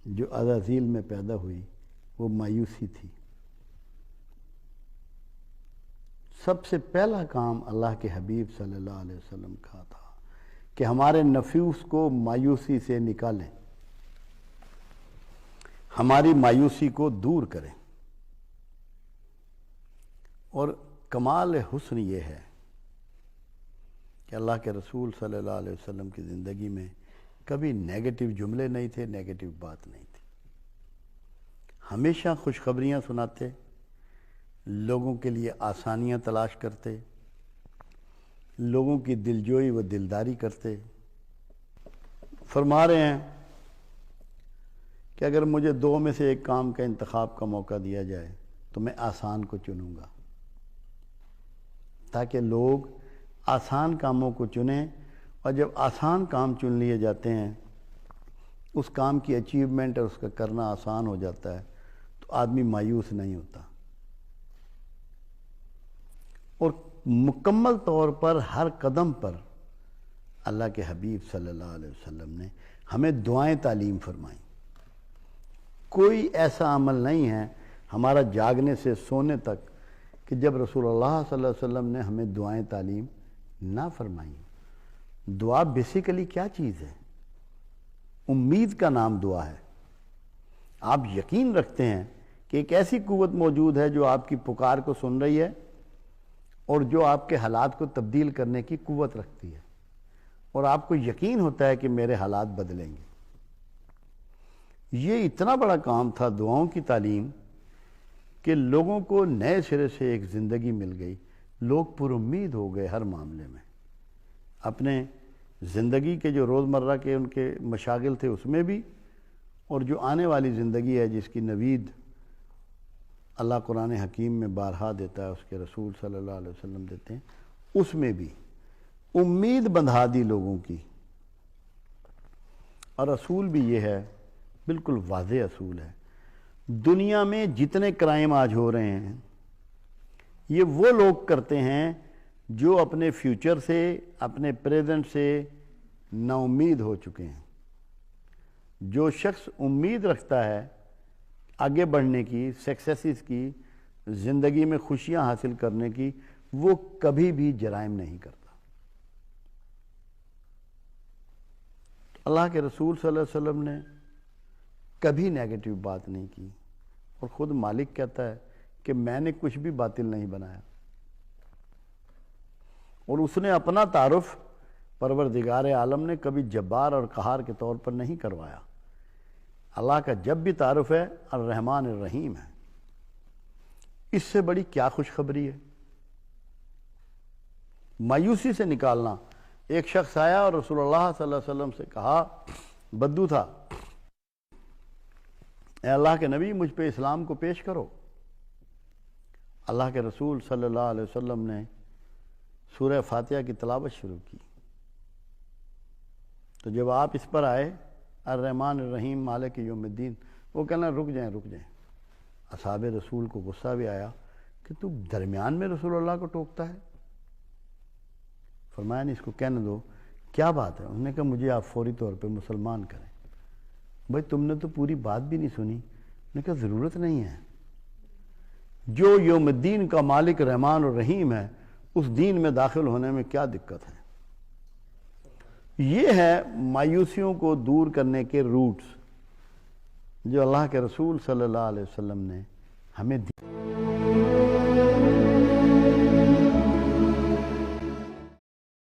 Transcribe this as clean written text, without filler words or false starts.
جو عزازیل میں پیدا ہوئی وہ مایوسی تھی۔ سب سے پہلا کام اللہ کے حبیب صلی اللہ علیہ وسلم کا تھا کہ ہمارے نفوس کو مایوسی سے نکالیں، ہماری مایوسی کو دور کریں۔ اور کمال حسن یہ ہے کہ اللہ کے رسول صلی اللہ علیہ وسلم کی زندگی میں کبھی نیگیٹو جملے نہیں تھے، نیگیٹو بات نہیں تھی۔ ہمیشہ خوشخبریاں سناتے، لوگوں کے لیے آسانیاں تلاش کرتے، لوگوں کی دلجوئی و دلداری کرتے۔ فرما رہے ہیں کہ اگر مجھے دو میں سے ایک کام کا انتخاب کا موقع دیا جائے تو میں آسان کو چنوں گا، تاکہ لوگ آسان کاموں کو چنیں، اور جب آسان کام چن لیے جاتے ہیں، اس کام کی اچیومنٹ اور اس کا کرنا آسان ہو جاتا ہے تو آدمی مایوس نہیں ہوتا۔ اور مکمل طور پر ہر قدم پر اللہ کے حبیب صلی اللہ علیہ وسلم نے ہمیں دعائیں تعلیم فرمائیں۔ کوئی ایسا عمل نہیں ہے ہمارا جاگنے سے سونے تک کہ جب رسول اللہ صلی اللہ علیہ وسلم نے ہمیں دعائیں تعلیم نہ فرمائیں۔ دعا بیسیکلی کیا چیز ہے؟ امید کا نام دعا ہے۔ آپ یقین رکھتے ہیں کہ ایک ایسی قوت موجود ہے جو آپ کی پکار کو سن رہی ہے اور جو آپ کے حالات کو تبدیل کرنے کی قوت رکھتی ہے، اور آپ کو یقین ہوتا ہے کہ میرے حالات بدلیں گے۔ یہ اتنا بڑا کام تھا دعاؤں کی تعلیم کہ لوگوں کو نئے سرے سے ایک زندگی مل گئی، لوگ پر امید ہو گئے ہر معاملے میں، اپنے زندگی کے جو روزمرہ کے ان کے مشاغل تھے اس میں بھی، اور جو آنے والی زندگی ہے جس کی نوید اللہ قرآن حکیم میں بارہا دیتا ہے، اس کے رسول صلی اللہ علیہ وسلم دیتے ہیں، اس میں بھی امید بندھا دی لوگوں کی۔ اور اصول بھی یہ ہے، بالکل واضح اصول ہے، دنیا میں جتنے کرائم آج ہو رہے ہیں یہ وہ لوگ کرتے ہیں جو اپنے فیوچر سے، اپنے پریزنٹ سے نا امید ہو چکے ہیں۔ جو شخص امید رکھتا ہے آگے بڑھنے کی، سکسیسز کی، زندگی میں خوشیاں حاصل کرنے کی، وہ کبھی بھی جرائم نہیں کرتا۔ اللہ کے رسول صلی اللہ علیہ وسلم نے کبھی نیگیٹو بات نہیں کی، اور خود مالک کہتا ہے کہ میں نے کچھ بھی باطل نہیں بنایا، اور اس نے اپنا تعارف پروردگار عالم نے کبھی جبار اور قہار کے طور پر نہیں کروایا۔ اللہ کا جب بھی تعارف ہے الرحمن الرحیم ہے۔ اس سے بڑی کیا خوشخبری ہے؟ مایوسی سے نکالنا۔ ایک شخص آیا اور رسول اللہ صلی اللہ علیہ وسلم سے کہا، بدو تھا، اے اللہ کے نبی مجھ پہ اسلام کو پیش کرو۔ اللہ کے رسول صلی اللہ علیہ وسلم نے سورہ فاتحہ کی تلاوت شروع کی، تو جب آپ اس پر آئے الرحمن الرحیم مالک یوم الدین، وہ کہنا رک جائیں۔ اصحاب رسول کو غصہ بھی آیا کہ تو درمیان میں رسول اللہ کو ٹوکتا ہے۔ فرمایا نہیں، اس کو کہنے دو، کیا بات ہے؟ انہوں نے کہا مجھے آپ فوری طور پہ مسلمان کریں۔ بھائی تم نے تو پوری بات بھی نہیں سنی۔ انہوں نے کہا ضرورت نہیں ہے، جو یوم الدین کا مالک رحمان اور رحیم ہے اس دین میں داخل ہونے میں کیا دقت ہے؟ یہ ہے مایوسیوں کو دور کرنے کے روٹس جو اللہ کے رسول صلی اللہ علیہ وسلم نے ہمیں دی۔